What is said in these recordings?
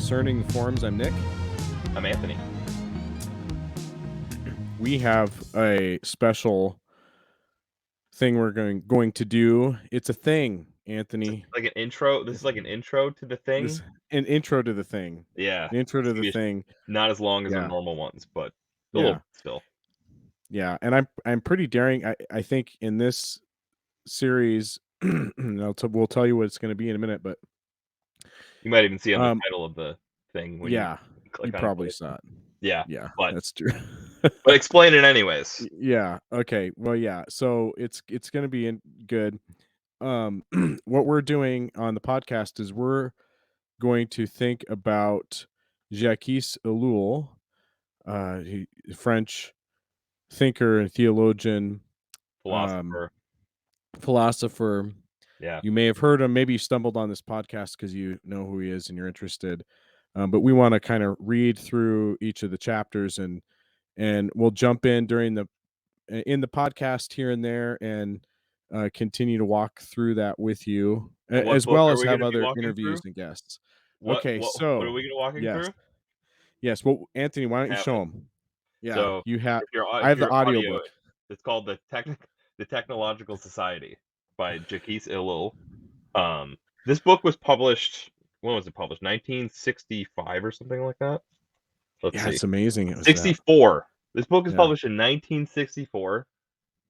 Discerning the Forms. I'm Nick. I'm Anthony. We have a special thing we're going to do. It's a thing, Anthony. Like an intro. This is like an intro to the thing. This an intro to the thing. Yeah. An intro to It's the gonna be thing. not as long as our Yeah. normal ones, but a Yeah. little still. Yeah, and I'm pretty daring. I think in this series, we'll tell you what it's going to be in a minute. But You might even see on the title of the thing when you click on probably it. saw it. Yeah, but that's true. but explain it anyways. Yeah. Okay. Well, yeah. So it's going to be good. What we're doing on the podcast is we're going to think about Jacques Ellul, French thinker and theologian, philosopher. Yeah. You may have heard him. Maybe you stumbled on this podcast because you know who he is and you're interested. But we want to kind of read through each of the chapters and we'll jump in during the podcast here and there and continue to walk through that with you, as well as have other interviews and guests. Okay, so what are we going to walk through? Yes. Well, Anthony, why don't you show them? Yeah, so you have. I have the audiobook. It's called the Technological Society by Jacques Ellul. This book was published. When was it published? 1965 or something like that. Let's see. It's amazing. It was 64. This book is published in 1964,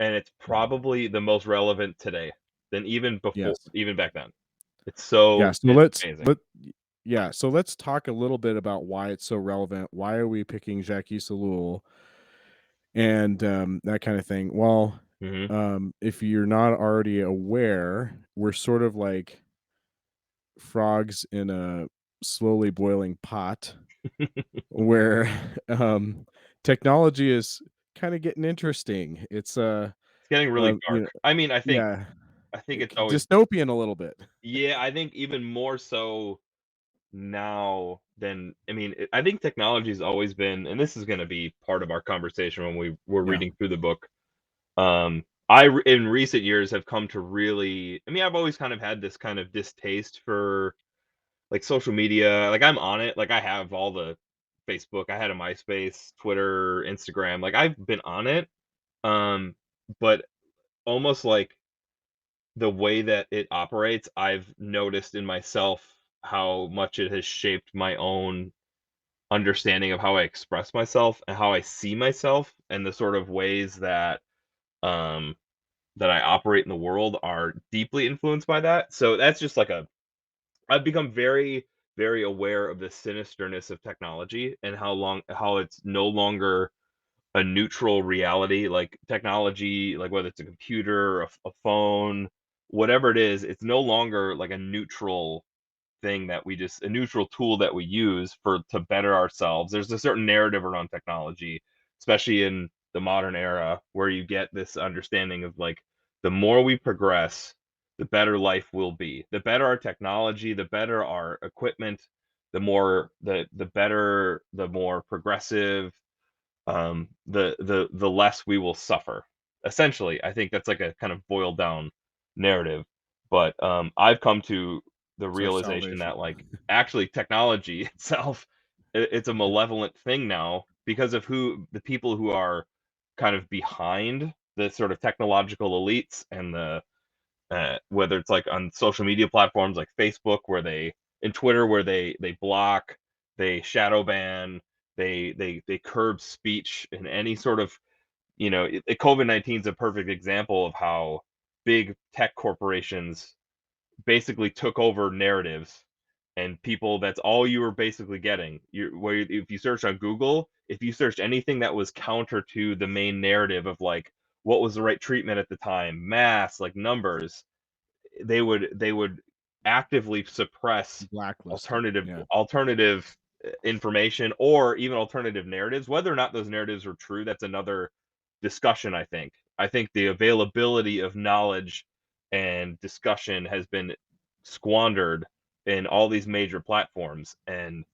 and it's probably the most relevant today than even before, even back then. It's so amazing. So let's talk a little bit about why it's so relevant. Why are we picking Jacques Ellul and that kind of thing? Well, if you're not already aware, we're sort of like frogs in a slowly boiling pot where technology is kind of getting interesting. It's getting really dark. I mean, I think it's always dystopian a little bit. Yeah, I think even more so now than I think technology has always been, and this is going to be part of our conversation when we're reading through the book. In recent years have come to really, I've always kind of had this kind of distaste for like social media. Like I'm on it. Like I have all the Facebook, I had a MySpace, Twitter, Instagram. Like I've been on it. But almost like the way that it operates, I've noticed in myself how much it has shaped my own understanding of how I express myself and how I see myself, and the sort of ways that that I operate in the world are deeply influenced by that. So that's just like I've become very, very aware of the sinisterness of technology and how it's no longer a neutral reality. Like technology, like whether it's a computer or a phone, whatever it is, it's no longer like a neutral thing a neutral tool that we use to better ourselves. There's a certain narrative around technology, especially in the modern era, where you get this understanding of like the more we progress, the better life will be. The better our technology, the better our equipment, the better, the more progressive, the less we will suffer. Essentially, I think that's like a kind of boiled down narrative. But I've come to the realization that like actually technology itself, it's a malevolent thing now because of the people who are kind of behind the sort of technological elites, and the whether it's like on social media platforms like Facebook and Twitter, where they block, they shadow ban, they curb speech in any sort of, COVID-19 is a perfect example of how big tech corporations basically took over narratives, and people, that's all you were basically getting. If you search on Google, if you searched anything that was counter to the main narrative of like what was the right treatment at the time, mass, like numbers, they would actively suppress alternative information, or even alternative narratives. Whether or not those narratives were true, that's another discussion. I think the availability of knowledge and discussion has been squandered in all these major platforms. And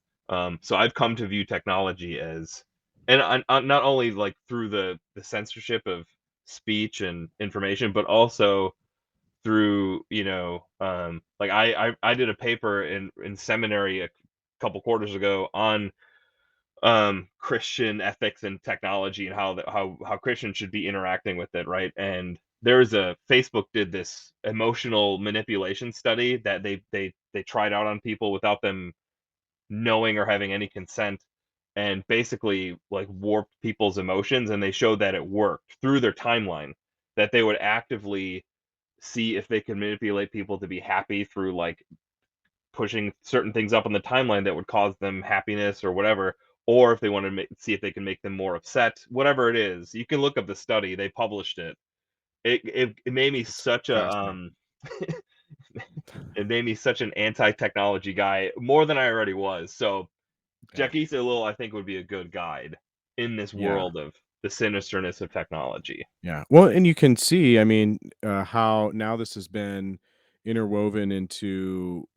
so I've come to view technology as, and not only like through the censorship of speech and information, but also through, like I did a paper in seminary couple quarters ago on Christian ethics and technology and how Christians should be interacting with it, right? And there's a Facebook did this emotional manipulation study that they tried out on people without them knowing or having any consent, and basically like warped people's emotions, and they showed that it worked through their timeline, that they would actively see if they could manipulate people to be happy through like pushing certain things up on the timeline that would cause them happiness or whatever, or if they want to see if they can make them more upset, whatever it is. You can look up the study; they published it. It made me It's such a fascinating. it made me such an anti-technology guy more than I already was. So Yeah. Jacques Ellul, I think, would be a good guide in this Yeah. world of the sinisterness of technology. Yeah. Well, and you can see, I mean, how now this has been interwoven into,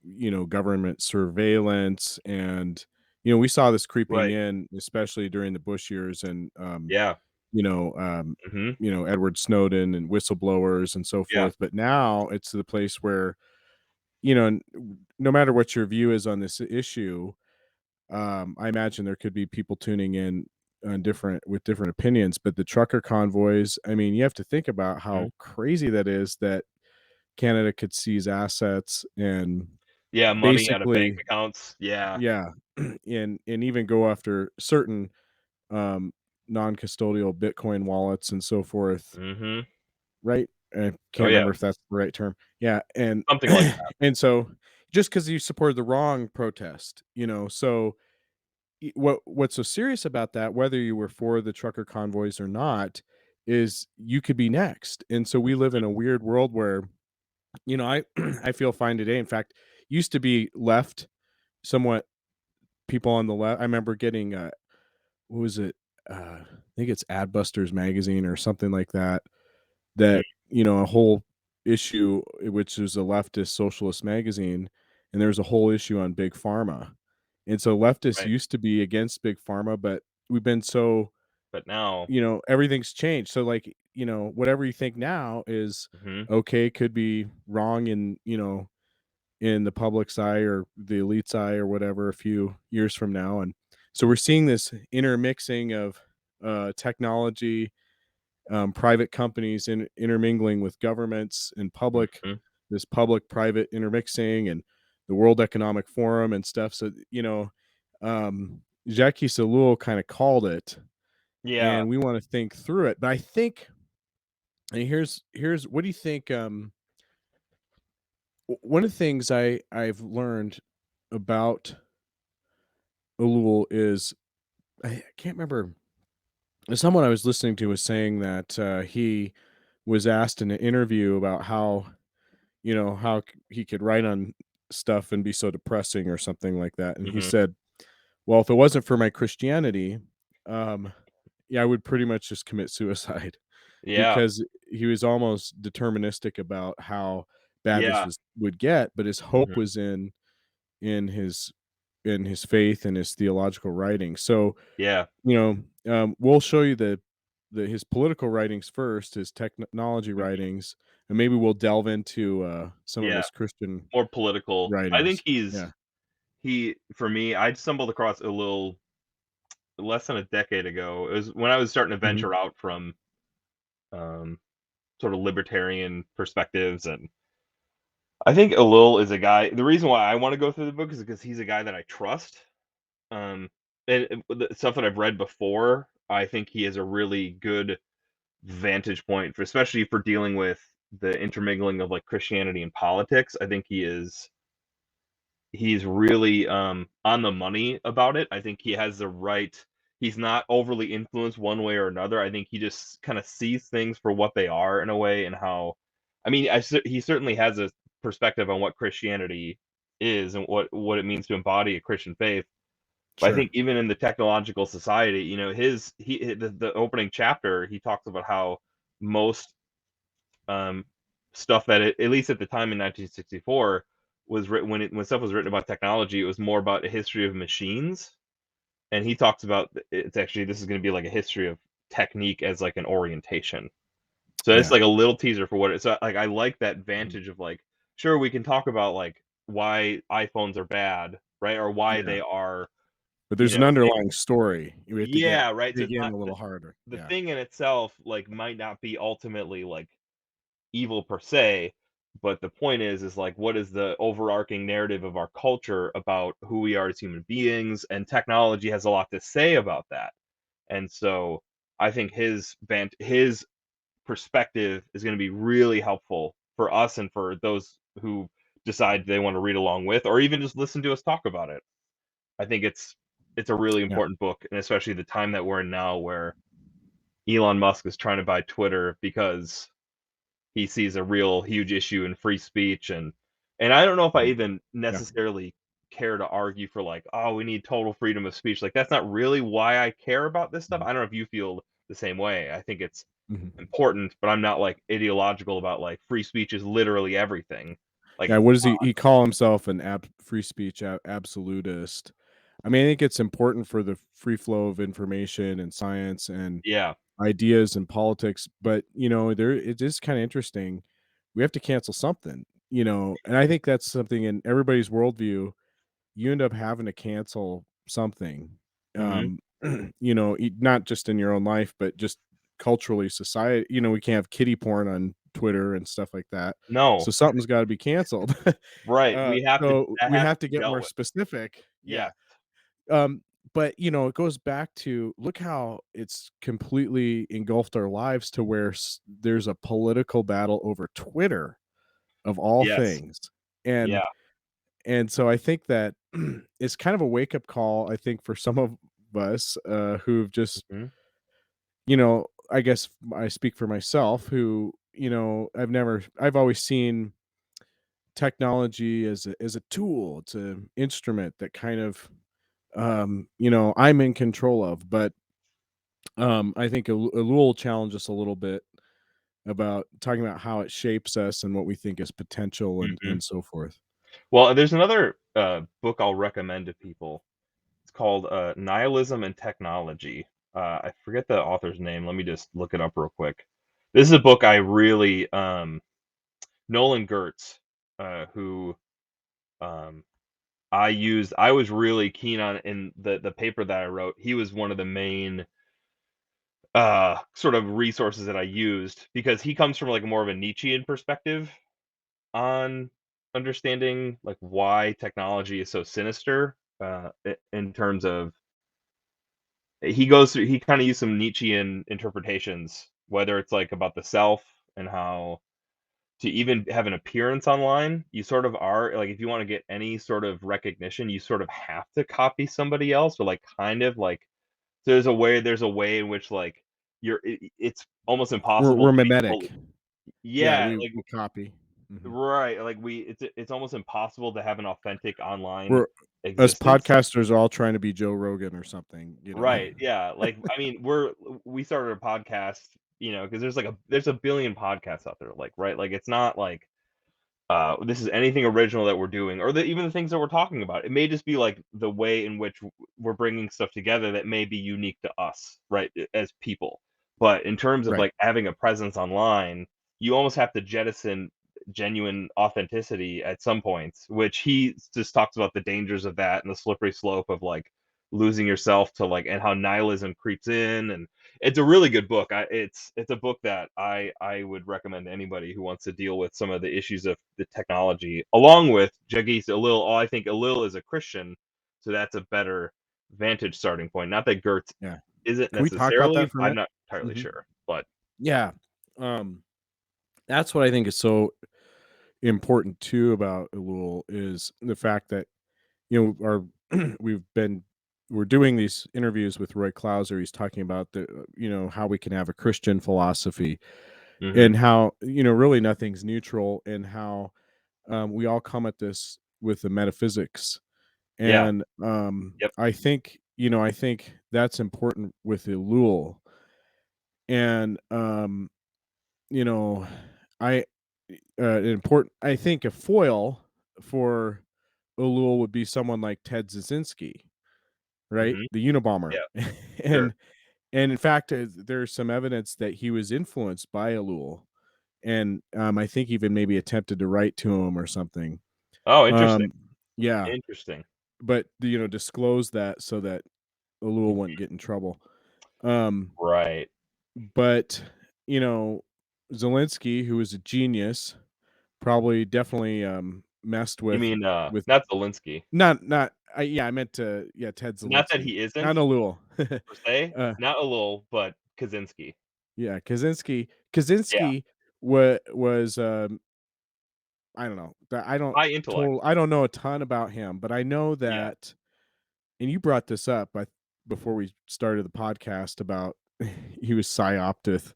government surveillance and, we saw this creeping Right. in, especially during the Bush years and, Yeah. you know, um, Mhm. Edward Snowden and whistleblowers and so Yeah. forth. But now it's to the place where, no matter what your view is on this issue, I imagine there could be people tuning in on different opinions, but the trucker convoys, I mean, you have to think about Mhm. how crazy that is that Canada could seize assets and Yeah, money out of bank basically accounts. Yeah. yeah, and even go after certain, um, non-custodial Bitcoin wallets and so forth, Mhm. right? I Oh, can't yeah. remember if that's the right term. Yeah, and Something like that. and so just because you supported the wrong protest, so what's so serious about that, whether you were for the trucker convoys or not, is you could be next. And so we live in a weird world where, I I feel fine today. In fact, used to be left somewhat people on the left. I remember getting what was it? I think it's Adbusters magazine or something like that. Mhm. That a whole issue, which is a leftist socialist magazine, and there was a whole issue on big pharma. And so leftists Right. used to be against big pharma, but we've been so But now everything's changed. So, like, whatever you think now is Mhm. okay, could be wrong in, in the public's eye or the elite's eye or whatever a few years from now. And so we're seeing this intermixing of technology, private companies intermingling with governments and Mhm. this public private intermixing and the World Economic Forum and stuff. So, Jacques Ellul kind of called it, Yeah. and we want to think through it. But I think, and here's what do you think? One of the things I've learned about Ellul is I can't remember. Someone I was listening to was saying that he was asked in an interview about how he could write on stuff and be so depressing or something like that. And he Mhm. said, "Well, if it wasn't for my Christianity, um, yeah, I would pretty much just commit suicide." Yeah. Because he was almost deterministic about how bad this Yeah. would get, but his hope Mhm. was in his in his faith and his theological writing. So, Yeah. we'll show you the his political writings first, his technology Mhm. writings, and maybe we'll delve into some of Yeah. his Christian More political. I think writings. he's Yeah. he for me, I stumbled across a little less than a decade ago. It was when I was starting to Mhm. venture out from um sort of libertarian perspectives, and I think Elul is a guy. The reason why I want to go through the book is because he's a guy that I trust. Um, and the stuff that I've read before, I think he has a really good vantage point, for, especially for dealing with the intermingling of like Christianity and politics. I think he's really on the money about it. I think he has the right. He's not overly influenced one way or another. I think he just kind of sees things for what they are in a way, and how. I mean, he certainly has a perspective on what Christianity is and what it means to embody a Christian faith. But I Sure. think even in the technological society, the opening chapter, he talks about how most um, stuff that at least at the time in 1964 was written when stuff was written about technology, it was more about a history of machines. And he talks about it's actually this is going to be like a history of technique as like an orientation. So it's Yeah. like a little teaser for what it's like. I like that Mhm. vantage of like, sure, we can talk about like why iPhones are bad, right? Or why Yeah. they are, But you there's an know, underlying story. We have to yeah, right. So dig it's in not a little harder. the Yeah. thing in itself, like, might not be ultimately like evil per se, but the point is like, what is the overarching narrative of our culture about who we are as human beings? And technology has a lot to say about that. And so I think his perspective is going to be really helpful for us and for those who decide they want to read along with, or even just listen to us talk about it. I think it's a really Yeah. important book, and especially the time that we're in now, where Elon Musk is trying to buy Twitter because he sees a real huge issue in free speech. And I don't know if I Mhm. even Yeah. necessarily care to argue for, like, oh, we need total freedom of speech. Like, that's not really why I care about this stuff. Mhm. I don't know if you feel the same way. I think it's Mhm. important, but I'm not like ideological about like free speech is literally everything. Like, Yeah, what does he call himself an free speech absolutist. I mean, I think it's important for the free flow of information and science and yeah. ideas and politics, but, there it is kinda interesting. We have to cancel something, and I think that's something in everybody's worldview. You end up having to cancel something, Mhm. um, not just in your own life, but just culturally, society. We can't have kiddie porn on Twitter and stuff like that, No. so something's gotta be canceled. Right. So That we has have to to be get dealt more with. specific. Yeah. Yes. But, it goes back to look how it's completely engulfed our lives to where there's a political battle over Twitter of all Yes. things. And Yeah. and so I think that it's kind of a wake up call, I think, for some of us who've just, Mhm. I guess I speak for myself, who, I've always seen technology as a tool, it's an instrument that kind of, I'm in control of. But I think Elul will challenge us a little bit about talking about how it shapes us and what we think is potential Mhm. and so forth. Well, there's another book I'll recommend to people. It's called Nihilism and Technology. I forget the author's name. Let me just look it up real quick. This is a book I really Nolan Gertz, who um, I was really keen on in the paper that I wrote. He was one of the main sort of resources that I used, because he comes from like more of a Nietzschean perspective on understanding like why technology is so sinister, in terms of he kind of used some Nietzschean interpretations, whether it's like about the self and how to even have an appearance online, you sort of are like, if you want to get any sort of recognition, you sort of have to copy somebody else, or like kind of like, so there's a way in which like it's almost impossible We're to be mimetic. fully, Yeah, yeah, like, we copy. Mhm. right, like it's almost impossible to have an authentic online We're Us existence. podcasters are all trying to be Joe Rogan or something. Right, yeah, like, I mean, we started a podcast, because there's a billion podcasts out there, like, right? Like, it's not like, this is anything original that we're doing, or even the things that we're talking about. It may just be like the way in which we're bringing stuff together that may be unique to us, right, as people. But in terms of Right. like having a presence online, you almost have to jettison genuine authenticity at some points, which he just talks about the dangers of that and the slippery slope of like losing yourself to like, and how nihilism creeps in. And it's a really good book. It's a book that I would recommend to anybody who wants to deal with some of the issues of the technology, along with Jacques Ellul. Oh, I think Ellul is a Christian, so that's a better vantage starting point. Not that Gertz Yeah. isn't Can we talk about necessarily. that for a I'm minute? not entirely Mhm. sure, but Yeah. Um, that's what I think is so important too about Elul is the fact that, our we've been we're doing these interviews with Roy Clauser. He's talking about how we can have a Christian philosophy hmm, and how, really nothing's neutral and how we all come at this with the metaphysics. yeah, And yep, I think that's important with Elul. And you know, I important. I think a foil for Elul would be someone like Ted Kaczynski, right? hmm, The Unabomber. yeah, sure. and and in fact, there's some evidence that he was influenced by Elul, and I think even maybe attempted to write to him or something. Oh, interesting, Um, yeah, interesting. but, disclose that so that Ellul Mhm. wouldn't get in trouble. Um, Right. but, you know, Zelensky, who was a genius, probably definitely, messed You with mean, with not Zelensky. not I meant to yeah, Ted Not that Zelensky, he not isn't Ellul. per se, Uh, not Ellul, but Kaczynski. yeah, Kaczynski Yeah, Kaczynski was, I don't know, that high intellect. I don't know a ton about him, but I know Yeah. that and you brought this up, before we started the podcast about he was psyoped with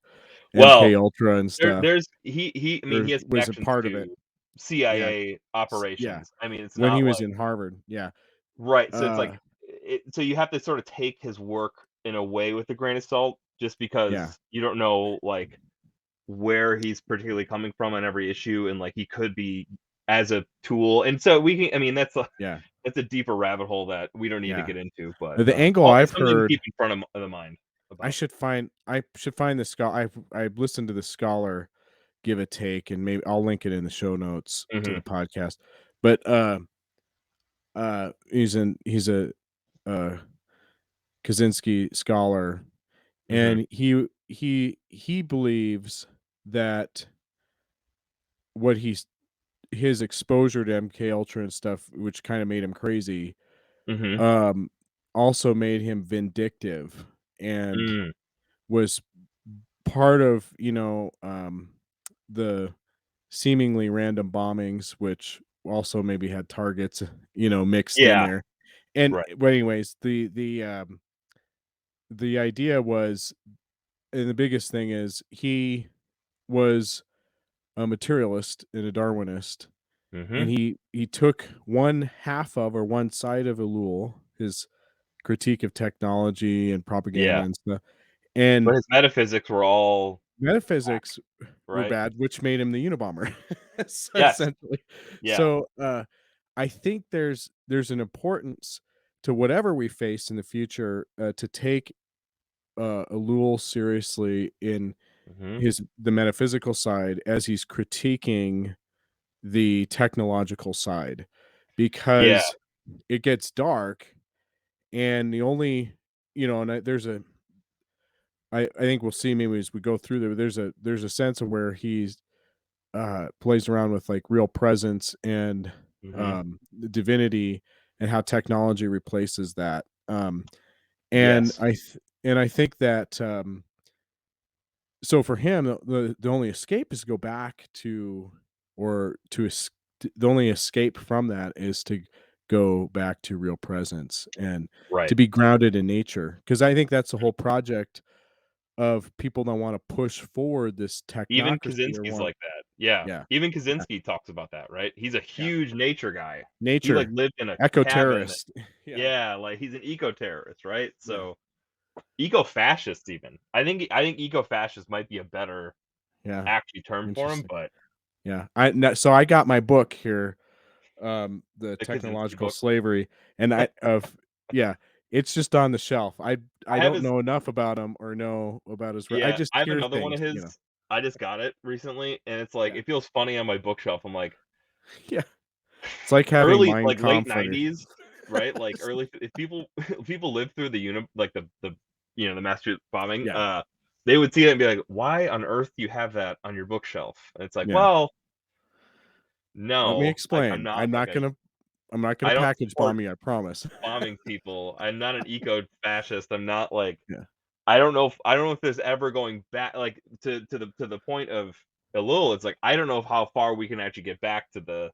MK Well, Ultra and stuff, there's he I mean, or he has was a connections part of it. to Yeah, CIA yeah, operations. I mean, it's when he not was like in Harvard, yeah, right, so it's uh, like so you have to sort of take his work in a way with a grain of salt just yeah, because you don't know, like, where he's particularly coming from on every issue, and, like, he could be as a tool, and so we can I mean, yeah, that's a deeper rabbit hole that we don't need to yeah. get into, but, The angle all I've it's something to heard keep in front of the mind about. I should find the I've listened to the scholar give a take, and maybe I'll link it in the show notes to Mhm, the podcast, but, he's a, uh, Kaczynski scholar, mhm, and he believes that what his exposure to MK Ultra and stuff, which kinda made him crazy, mhm, um, also made him vindictive and mm, was part of, the seemingly random bombings, which also maybe had targets, mixed in yeah, there. And right, but anyways, the idea was and the biggest thing is he was a materialist and a Darwinist, and mhm, he took one half of or one side of Ellul, his critique of technology and propaganda yeah, and stuff, and but his metaphysics were all whack, metaphysics were right? bad, which made him the Unabomber, so Yes, essentially. yeah, So, I think there's an importance to whatever we face in the future, to take, Ellul seriously in mhm, the metaphysical side as he's critiquing the technological side, yeah, because it gets dark, and the only and I think we'll see maybe as we go through there, there's a sense of where he's, plays around with, like, real presence and, mhm, the divinity and how technology replaces that, and yes, I think that, so for him, the only escape is to go back to or to es the only escape from that is to go back to real presence and to right. be grounded in nature, because I think that's the whole project of people that wanna push forward this Even technocracy or Kaczynski's want like that, yeah. yeah, Even yeah, Kaczynski talks about that, right? He's a yeah. huge nature guy. He, like, Nature, lived in a cabin eco-terrorist. Yeah, yeah, like, he's an eco-terrorist, right? yeah, So eco-fascist even. I think eco-fascist might be a better yeah, actually term for him, interesting. but Yeah, so I got my book here, The the Kaczynski Technological book. Slavery, and I of yeah, it's just on the shelf. I I have don't his know enough about him or know about his I yeah, just I have hear another one things, of his. I just got it recently, and it's like yeah, it feels funny on my bookshelf. I'm like, yeah. It's like having early Mein like, late Kampf under '90s, right? Like, early if people if people lived through the like, the Massachusetts bombing, yeah, they would see it and be like, "Why on earth do you have that on your bookshelf?" And it's like, yeah. "Well, Let me no, I'm explain. not like a I'm not gonna I don't package support bomb you, I promise. bombing people. I'm not an eco-fascist. I'm not like Yeah, I don't know if there's ever going back like to the point of Elul, it's like I don't know how far we can actually get back to the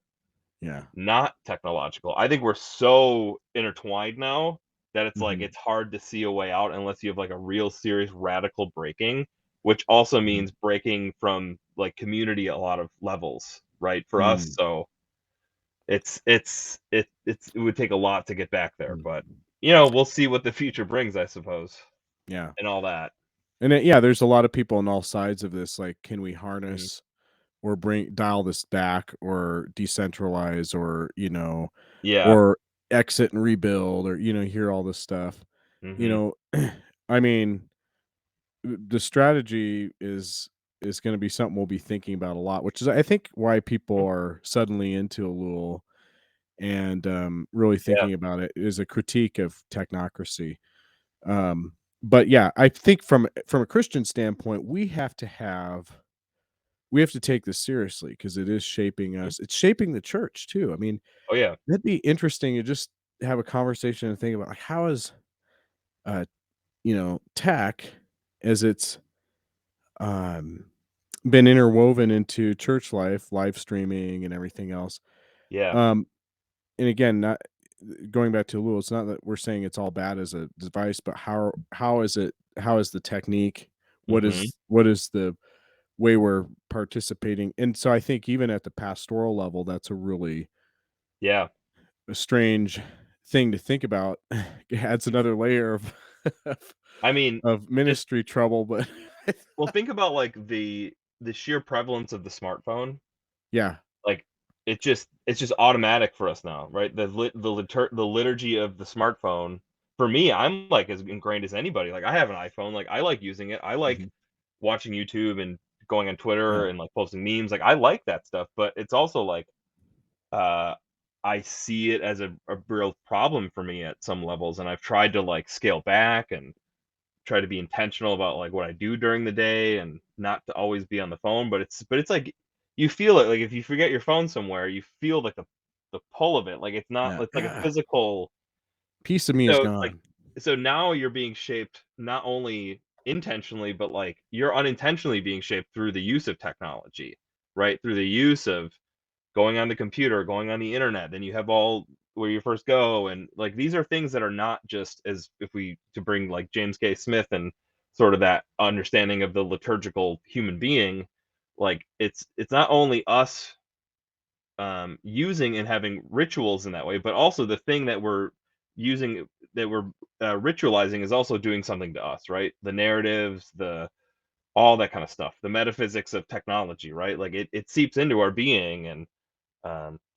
yeah, not technological. I think we're so intertwined now that it's like mhm, it's hard to see a way out unless you have like a real serious radical breaking, which also mhm, means breaking from like community at a lot of levels, right? For us, mm, so it would take a lot to get back there, mm, but we'll see what the future brings, I suppose, yeah. and all that. And yeah, there's a lot of people on all sides of this, like, can we Mhm. harness or bring dial this back or decentralize or, Yeah. or exit and rebuild or, hear all this stuff. You Mhm. know, I mean, the strategy is going to be something we'll be thinking about a lot, which is I think why people are suddenly into Elul and, really Yeah. thinking about it is a critique of technocracy. But yeah, I think from a Christian standpoint, we have to take this seriously because it is shaping Mhm. us. It's shaping the church too. I mean, Oh, yeah. it'd be interesting to just have a conversation and think about like how is uh tech as it's um been interwoven into church life, live streaming and everything else. Yeah. Um and again, not going back to Lewis, it's not that we're saying it's all bad as a device, but how is the technique? Mhm. What is the way we're participating? And so I think even at the pastoral level, that's Yeah. a strange thing to think about. It adds another layer of of I mean, of just ministry trouble, but well, think about, like, the sheer prevalence of the smartphone. yeah. Like, it's just automatic for us now, right? The liturgy of the smartphone for me, I'm, like, as ingrained as anybody. Like, I have an iPhone, like, I like using it. I like Mhm. watching YouTube and going on Twitter Yeah. and, like, posting memes. Like, I like that stuff, but it's also, like, uh, I see it as a real problem for me at some levels, and I've tried to, like, scale back and try to be intentional about, like, what I do during the day and not to always be on the phone, but it's like you feel it, like, if you forget your phone somewhere, you feel, like, the pull of it, like, it's not Yeah. it's like a Ah, physical. piece of me is So, like, gone. so now you're being shaped not only intentionally, but, like, you're unintentionally being shaped through the use of technology, right? Through the use of going on the computer, going on the internet, then you have all where you first go, and, like, these are things that are not just as if we to bring, like, James K. Smith and sort of that understanding of the liturgical human being, like, it's not only us, using and having rituals in that way, but also the thing that we're using that we're, ritualizing is also doing something to us, right? The narratives, the all that kinda stuff, the metaphysics of technology, right? Like, it seeps into our being, and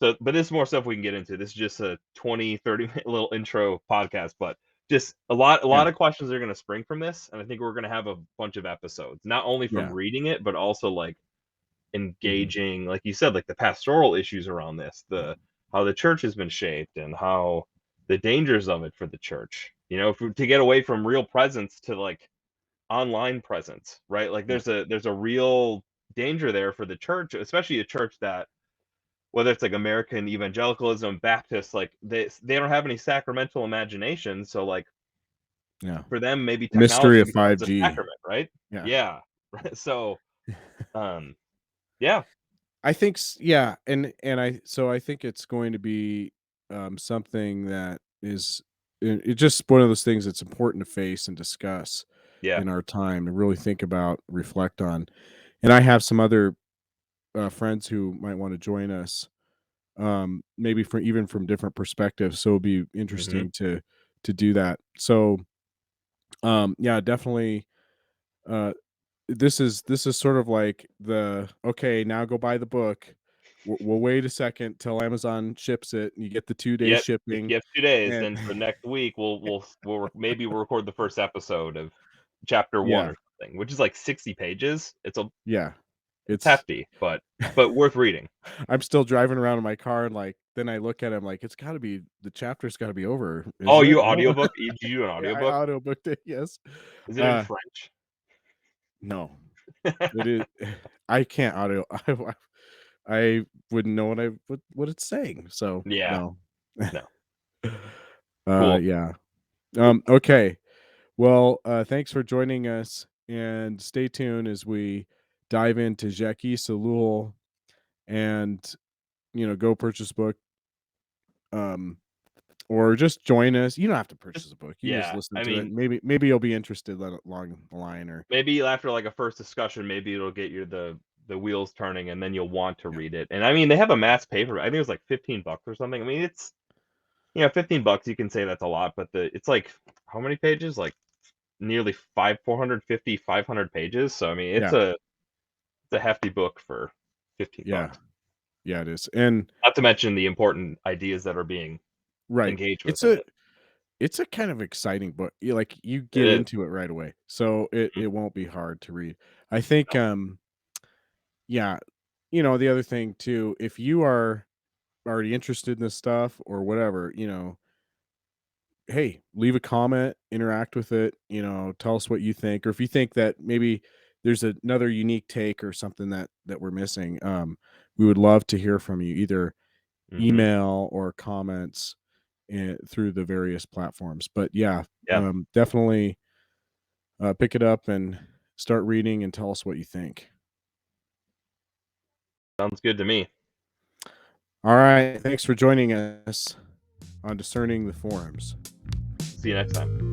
but this is more stuff we can get into. This is just a 20-30 minute little intro podcast, but just a Yeah. lot of questions are gonna spring from this, and I think we're gonna have a bunch of episodes, not only from Yeah. reading it, but also, like, Mhm. engaging, like you said, like, the pastoral issues around this, the how the church has been shaped and how the dangers of it for the church. To get away from real presence to, like, online presence, right? Like, Yeah. there's a real danger there for the church, especially a church that whether it's like American evangelicalism, Baptist, like they don't have any sacramental imagination. So like Yeah. for them, maybe Mystery technology of becomes a 5G. sacrament, right? Yeah. Yeah. Right. So um yeah, I think yeah, and I think it's going to be something that is it's just one of those things that's important to face and discuss yeah. in our time and really think about, reflect on. And I have some other friends who might want to join us, maybe from even from different perspectives. So it'll be Hmm. interesting to do that. So yeah, definitely. Uh, this is sort of like the, "Okay, now go buy the book. We'll wait a second till Amazon ships it, and you get the 2-day Yep. If shipping." you have 2 days, And then for next week maybe we'll record the first episode of chapter one yeah, or something, which is like 60 pages. yeah. It's It's hefty, but worth reading. I'm still driving around in my car, and, like, then I look at him like, "It's gotta be the chapter's gotta be over, Oh, isn't it?" you No? audiobook? Did you do an Yeah, I audiobook? audiobooked it, yes. Is it in Uh, French? no. It is I can't audio I wouldn't know what it's saying, so, Yeah. no. No. Cool. Yeah. Okay. Well, thanks for joining us, and stay tuned as we dive into Jacques Ellul and, go purchase a book, um, or just join us. You don't have to Just purchase a book. You can just yeah, listen I to it. mean, Maybe you'll be interested along the line or maybe after, like, a first discussion, maybe it'll get the wheels turning, and then you'll want to yeah. read it, and, I mean, they have a mass paper I think it was, like, 15 bucks or something. I mean, it's 15 bucks, you can say that's a lot, but it's, like how many pages? Like, nearly 450, 500 pages, so, I mean, Yeah. it's a hefty book for 15 Yeah. bucks. Yeah, it is. And Not to mention the important ideas that are being right. engaged with It's in a it. it's a kind of exciting book. You It get is. into it right away. So Mhm. it won't be hard to read. I think No. yeah, the other thing too, if you are already interested in this stuff or whatever, hey, leave a comment, interact with it, tell us what you think, or if you think that maybe there's another unique take or something that we're missing. We would love to hear from you, either Mhm. email or comments through the various platforms. But yeah, Yeah. definitely pick it up and start reading and tell us what you think. Sounds good to me. All right, thanks for joining us on Discerning the Forums. See you next time.